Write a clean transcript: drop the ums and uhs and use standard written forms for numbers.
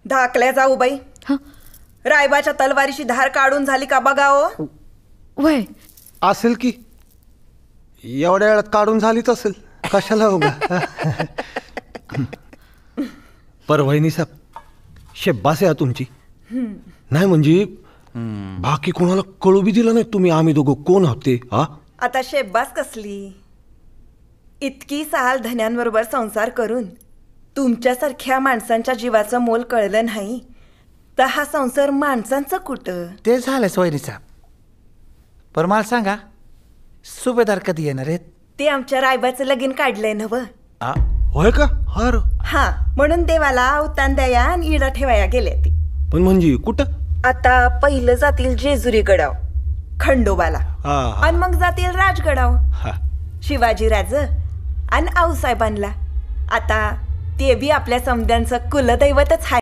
धाकल्या जाऊ बाई, रायबाच्या तलवारीची धार काढून झाली का बघा ओ. वय असेल की, एवढ्या वेळात काढून झालीच असेल, कशाला उगा. पर वहिनी साहेब, शेब्बास आहे तुमची. नाही म्हणजे बाकी कोणाला कळू बी दिलं नाही तुम्ही आम्ही दोघं कोण होते. हा आता शेब्बास कसली, इतकी साल धन्यांबरोबर संसार करून तुमच्यासारख्या माणसांच्या जीवाचं मोल कळलं नाही तर हा संसार माणसांचं कुठं. ते झालंच वहिनी साहेब. पर मला सांगा, सुभेदार कधी येणार आहेत? ते आमच्या रायबाचं लगीन काढलंय नव. होय का. हर हा, म्हणून देवाला अवतान द्याया आणि इडा ठेवाया गेले ती. पण म्हणजे कुठं. आता पहिलं जातील जेजुरी गडाव खंडोबाला, आणि मग जातील राजगडाव शिवाजीराज आणि आऊसाहेबांना. आता ते बी आपल्या समद्यांचं कुलदैवतच आहे.